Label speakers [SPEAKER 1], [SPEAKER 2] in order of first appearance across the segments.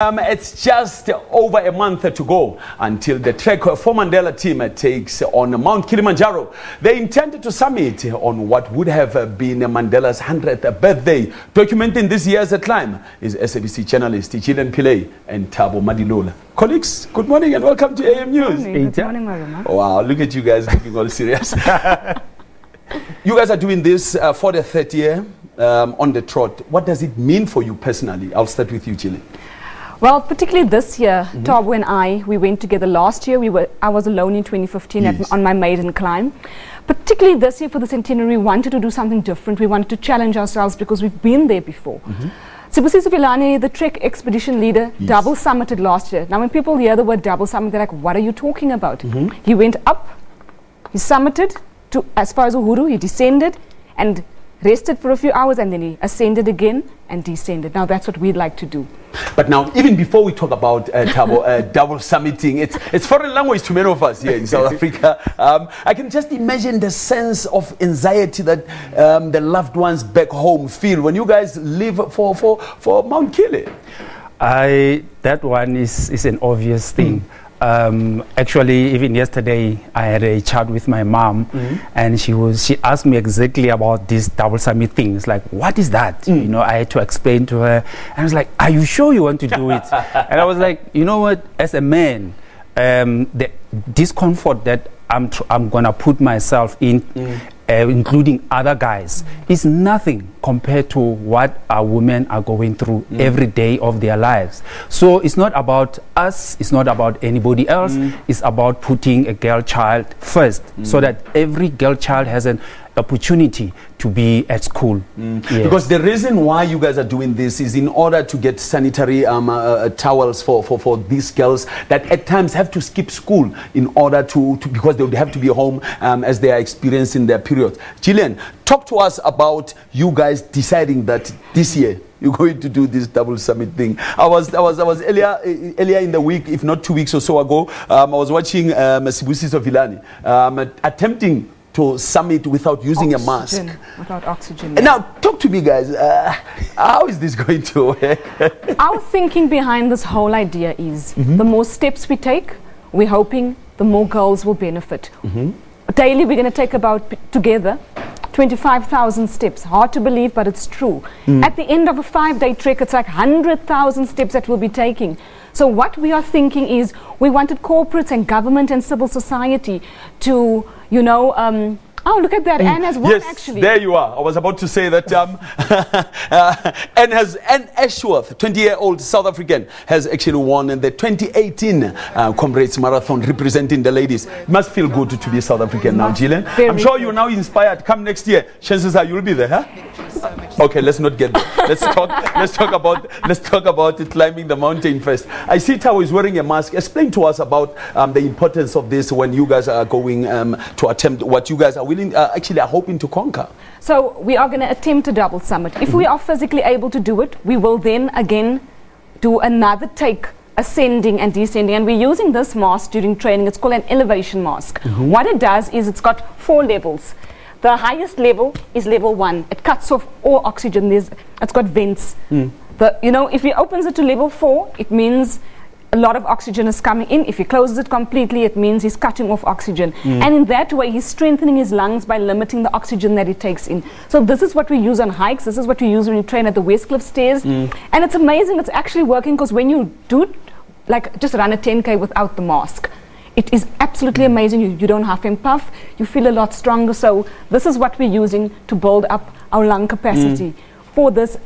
[SPEAKER 1] It's just over a month to go until the trek for Mandela team takes on Mount Kilimanjaro. They intended to summit on what would have been Mandela's 100th birthday. Documenting this year's climb is SABC journalist Gillian, Pillay and Thabo, Madilola. Colleagues, good morning and welcome to AM News.
[SPEAKER 2] Good morning, Maruma.
[SPEAKER 1] Wow, look at you guys looking all serious. You guys are doing this for the third year on the trot. What does it mean for you personally? I'll start with you, Gillian.
[SPEAKER 2] Well, particularly this year, Thabo and we went together. Last year, I was alone in 2015 on my maiden climb. Particularly this year for the centenary, we wanted to do something different. We wanted to challenge ourselves because we've been there before. SABC, the trek expedition leader, double summited last year. Now, when people hear the word double summit, they're like, what are you talking about? He went up, he summited to as far as Uhuru, he descended and rested for a few hours, and then he ascended again and descended. Now that's what we'd like to do.
[SPEAKER 1] But now, even before we talk about Thabo, double summiting, it's foreign language to many of us here in South Africa. I can just imagine the sense of anxiety that the loved ones back home feel when you guys leave for Mount Kili.
[SPEAKER 3] That one is an obvious thing. Actually, even yesterday I had a chat with my mom, and she asked me exactly about this double summit things, like, what is that? You know, I had to explain to her, and I was like, are you sure you want to do it? And I was like, you know what, as a man, the discomfort that I'm gonna put myself in, including other guys, is nothing compared to what our women are going through every day of their lives. So it's not about us, it's not about anybody else, it's about putting a girl child first, so that every girl child has an opportunity to be at school. Yes.
[SPEAKER 1] Because the reason why you guys are doing this is in order to get sanitary towels for these girls that at times have to skip school in order because they would have to be home as they are experiencing their period. Gillian, talk to us about you guys deciding that this year you're going to do this double summit thing. I was earlier in the week, if not 2 weeks or so ago, I was watching SABC attempting to summit without using a mask.
[SPEAKER 2] Without oxygen.
[SPEAKER 1] Now, talk to me, guys. How is this going to work?
[SPEAKER 2] Our thinking behind this whole idea is the more steps we take, we're hoping the more girls will benefit. Daily, we're going to take about, together, 25,000 steps. Hard to believe, but it's true. At the end of a 5-day trek, it's like 100,000 steps that we'll be taking. So what we are thinking is we wanted corporates and government and civil society to, you know, oh, look at that. Anne has won, actually. There
[SPEAKER 1] you are. I was about to say that Anne Ashworth, 20-year-old South African, has actually won in the 2018 Comrades Marathon representing the ladies. It must feel good to be South African now, Gillian. I'm sure you're now inspired. Come next year, chances are you'll be there, huh? Okay, let's not get there. Let's talk about it, climbing the mountain first. I see Thabo is wearing a mask. Explain to us about the importance of this when you guys are going to attempt what you guys are actually are hoping to conquer.
[SPEAKER 2] So we are going to attempt a double summit. If we are physically able to do it, we will then again do another take, ascending and descending, and we're using this mask during training. It's called an elevation mask. What it does is it's got 4 levels. The highest level is level 1. It cuts off all oxygen. It's got vents. You know, if he opens it to level 4, it means a lot of oxygen is coming in. If he closes it completely, it means he's cutting off oxygen. And in that way, he's strengthening his lungs by limiting the oxygen that he takes in. So this is what we use on hikes. This is what we use when we train at the Westcliff stairs. And it's amazing. It's actually working, because when you do, like, just run a 10K without the mask, it is absolutely amazing. You don't huff and puff. You feel a lot stronger. So this is what we're using to build up our lung capacity for this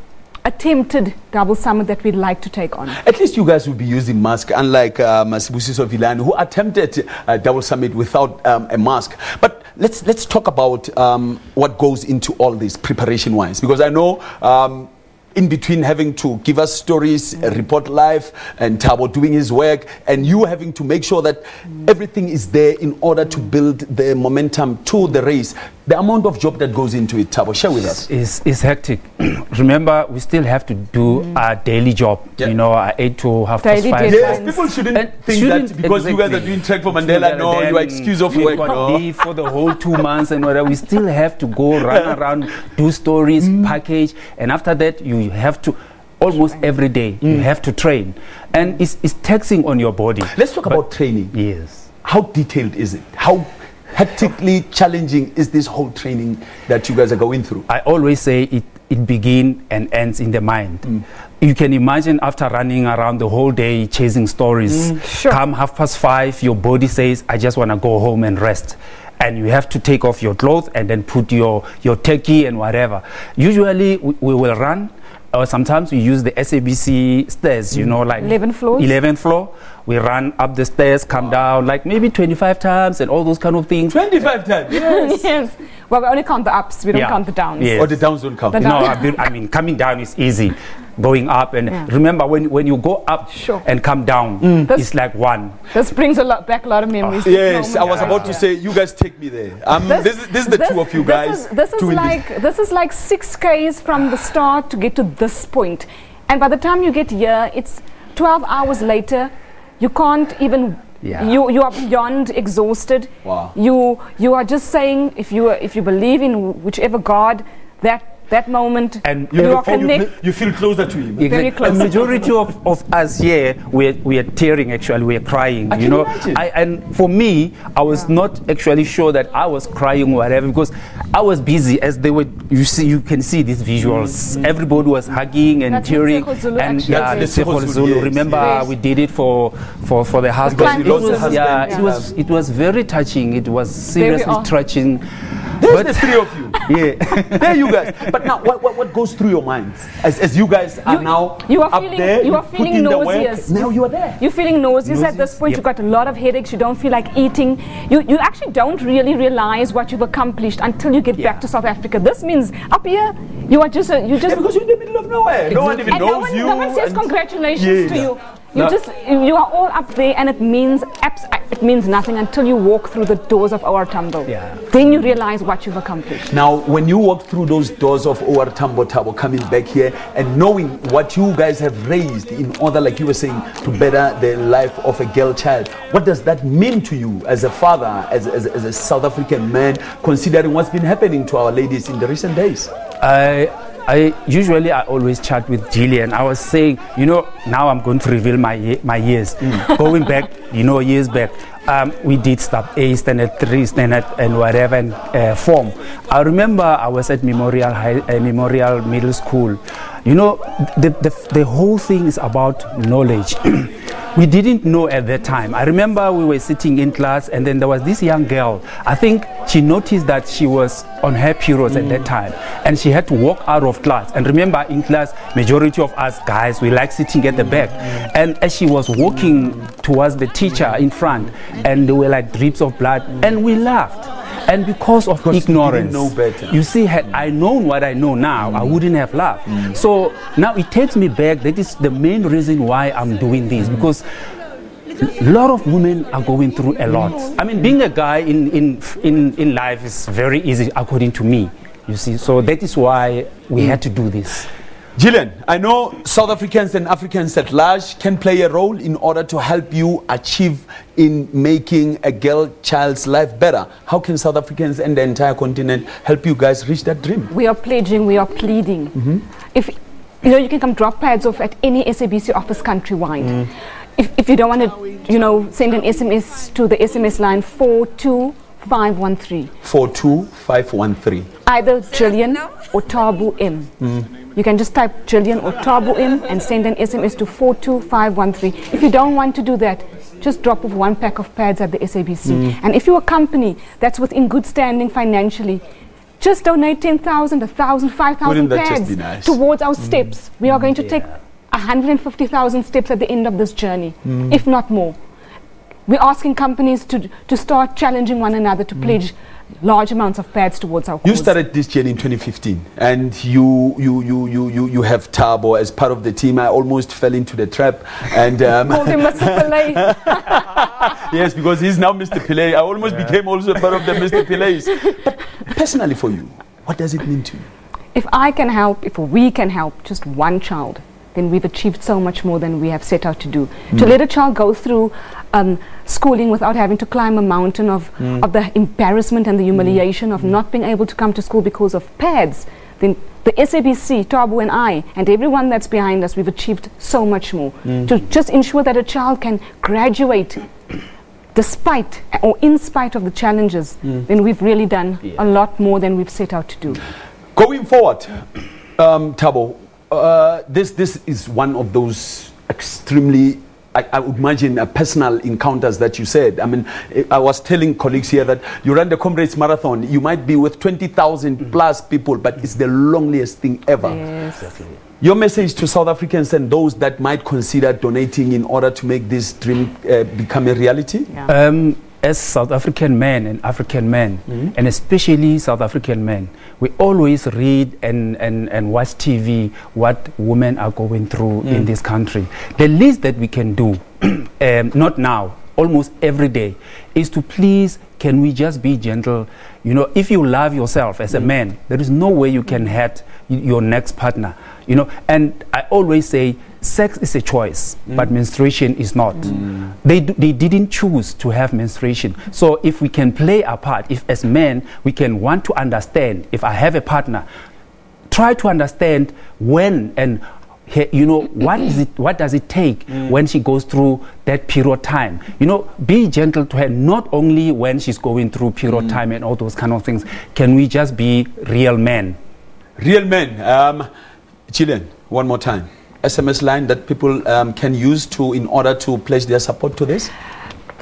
[SPEAKER 2] attempted double summit that we'd like to take on.
[SPEAKER 1] At least you guys will be using mask, unlike SABC who attempted a double summit without a mask. But let's talk about what goes into all this preparation-wise, because I know in between having to give us stories, report live, and Thabo doing his work, and you having to make sure that everything is there in order to build the momentum to the race. The amount of job that goes into it, Thabo, share with us.
[SPEAKER 3] Is hectic. Remember, we still have to do our daily job. You know, 8 to 5:30.
[SPEAKER 1] Yes, people shouldn't think that because you guys are doing trek for Mandela, no, you are excused of work.
[SPEAKER 3] No. For the whole 2 months and whatever, we still have to go run around, do stories, package, and after that, you have to almost every day. You have to train, and it's taxing on your body.
[SPEAKER 1] Let's talk about training.
[SPEAKER 3] Yes.
[SPEAKER 1] How detailed is it? How hectically challenging is this whole training that you guys are going through?
[SPEAKER 3] I always say it begins and ends in the mind. You can imagine after running around the whole day chasing stories, come 5:30, your body says, I just want to go home and rest. And you have to take off your clothes and then put your turkey and whatever. Usually we will run, or sometimes we use the SABC stairs, you know, like
[SPEAKER 2] 11 floors.
[SPEAKER 3] 11th floor. We run up the stairs, come down like maybe 25 times and all those kind of things.
[SPEAKER 1] 25 times?
[SPEAKER 2] Yes. Yes. Well, we only count the ups, we don't count the downs.
[SPEAKER 3] Yes.
[SPEAKER 1] Or the downs don't count?
[SPEAKER 3] No, I mean, coming down is easy. Going up, and remember when you go up and come down, it's like one.
[SPEAKER 2] This brings back a lot of memories.
[SPEAKER 1] Yes, I was about to say, you guys take me there. This is the two of you guys.
[SPEAKER 2] This is like 6 Ks from the start to get to this point. And by the time you get here, it's 12 hours later. You can't even, you are beyond exhausted.
[SPEAKER 1] Wow.
[SPEAKER 2] You are just saying, if you believe in whichever God, that moment,
[SPEAKER 3] and
[SPEAKER 1] you feel closer to him.
[SPEAKER 2] Very close.
[SPEAKER 3] A majority of us here, we are tearing actually, we are crying. You know, and for me, I was not actually sure that I was crying or whatever, because I was busy as they were. You can see these visuals. Everybody was hugging and tearing. And the Zulu. Remember, we did it for the husband. It was very touching. It was seriously touching.
[SPEAKER 1] There's the 3 of you. There you guys. But now, what goes through your minds as you guys are now up there?
[SPEAKER 2] You are feeling nauseous.
[SPEAKER 1] Now you are there.
[SPEAKER 2] You're feeling nauseous at this point. You've got a lot of headaches. You don't feel like eating. You actually don't really realize what you've accomplished until you get back to South Africa. This means up here, you just
[SPEAKER 1] because you're in the middle of nowhere. No one even knows you.
[SPEAKER 2] No one says congratulations to you. You are all up there, and it means nothing until you walk through the doors of OR Tambo. Then you realize what you've accomplished.
[SPEAKER 1] Now, when you walk through those doors of OR Tambo, Thabo, coming back here and knowing what you guys have raised in order, like you were saying, to better the life of a girl child, what does that mean to you as a father, as a South African man, considering what's been happening to our ladies in the recent days?
[SPEAKER 3] I usually always chat with Gillian. I was saying, you know, now I'm going to reveal my years. Going back, you know, years back, we did stuff A, standard 3, standard and whatever, and form. I remember I was at Memorial Middle School. You know, the whole thing is about knowledge. We didn't know at that time. I remember we were sitting in class, and then there was this young girl. I think she noticed that she was on her periods at that time, and she had to walk out of class. And remember, in class, majority of us guys, we like sitting at the back. And as she was walking towards the teacher in front, and there were like drips of blood, and we laughed. And because of ignorance, you see, had I known what I know now, I wouldn't have laughed. So now it takes me back. That is the main reason why I'm doing this, because a lot of women are going through a lot. I mean, being a guy in life is very easy, according to me, you see. So that is why we had to do this.
[SPEAKER 1] Gillian, I know South Africans and Africans at large can play a role in order to help you achieve in making a girl child's life better. How can South Africans and the entire continent help you guys reach that dream?
[SPEAKER 2] We are pledging, we are pleading. If you know, you can come drop pads off at any SABC office countrywide. If you don't want to, you know, send an SMS to the SMS line 42513.
[SPEAKER 1] 42513.
[SPEAKER 2] Either Gillian or Thabo M. You can just type Gillian or Thabo M and send an SMS to 42513. If you don't want to do that, just drop off 1 pack of pads at the SABC. And if you're a company that's within good standing financially, just donate 10,000, 1,000, 5,000 pads towards our steps. We are going to take 150,000 steps at the end of this journey, if not more. We're asking companies to start challenging one another to pledge large amounts of pads towards our cause.
[SPEAKER 1] You started this journey in 2015, and you have Thabo as part of the team. I almost fell into the trap and
[SPEAKER 2] called him Mr. Pillay.
[SPEAKER 1] Yes, because he's now Mr. Pillay. I almost became also part of the Mr. Pillays. But personally for you, what does it mean to you?
[SPEAKER 2] If I can help, if we can help just one child, then we've achieved so much more than we have set out to do. To let a child go through schooling without having to climb a mountain of the embarrassment and the humiliation of not being able to come to school because of pads, then the SABC, Thabo and I, and everyone that's behind us, we've achieved so much more. To just ensure that a child can graduate despite or in spite of the challenges, then we've really done a lot more than we've set out to do.
[SPEAKER 1] Going forward, Thabo, this is one of those extremely, I would imagine, personal encounters that you said. I mean, I was telling colleagues here that you run the Comrades Marathon, you might be with 20,000 plus people, but it's the loneliest thing ever.
[SPEAKER 2] Yes.
[SPEAKER 1] Your message to South Africans and those that might consider donating in order to make this dream become a reality?
[SPEAKER 2] Yeah.
[SPEAKER 3] As South African men and African men, and especially South African men, we always read and watch TV what women are going through in this country. The least that we can do, not now, almost every day, is to please, can we just be gentle? You know, if you love yourself as a man, there is no way you can hurt your next partner. You know, and I always say, sex is a choice, but menstruation is not. They didn't choose to have menstruation. So if we can play a part, if as men we can want to understand, if I have a partner, try to understand when and you know, what does it take when she goes through that period of time. You know, be gentle to her, not only when she's going through period time and all those kind of things. Can we just be real men?
[SPEAKER 1] Real men. Gillian, one more time. SMS line that people can use in order to pledge their support to this?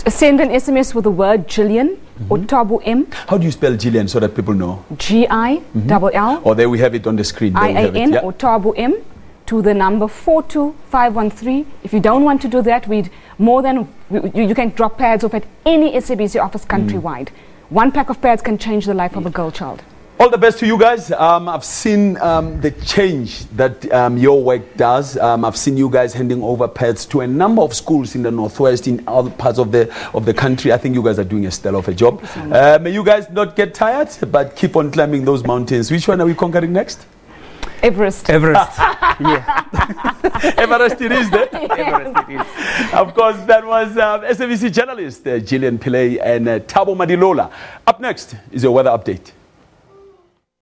[SPEAKER 2] Send an SMS with the word Gillian or Thabo M.
[SPEAKER 1] How do you spell Gillian so that people know?
[SPEAKER 2] G-I-double-L.
[SPEAKER 1] Or there we have it on the screen.
[SPEAKER 2] I-A-N or Thabo M to the number 42513. If you don't want to do that, you can drop pads off at any SABC office countrywide. One pack of pads can change the life of a girl child.
[SPEAKER 1] All the best to you guys. I've seen the change that your work does. I've seen you guys handing over pads to a number of schools in the Northwest, in other parts of the country. I think you guys are doing a stellar of a job. May you guys not get tired, but keep on climbing those mountains. Which one are we conquering next?
[SPEAKER 2] Everest.
[SPEAKER 3] Everest. Yeah.
[SPEAKER 1] Everest it is, then.
[SPEAKER 2] Yes.
[SPEAKER 3] Everest it is.
[SPEAKER 1] Of course, that was SABC journalist Gillian Pillay and Thabo Madilola. Up next is your weather update.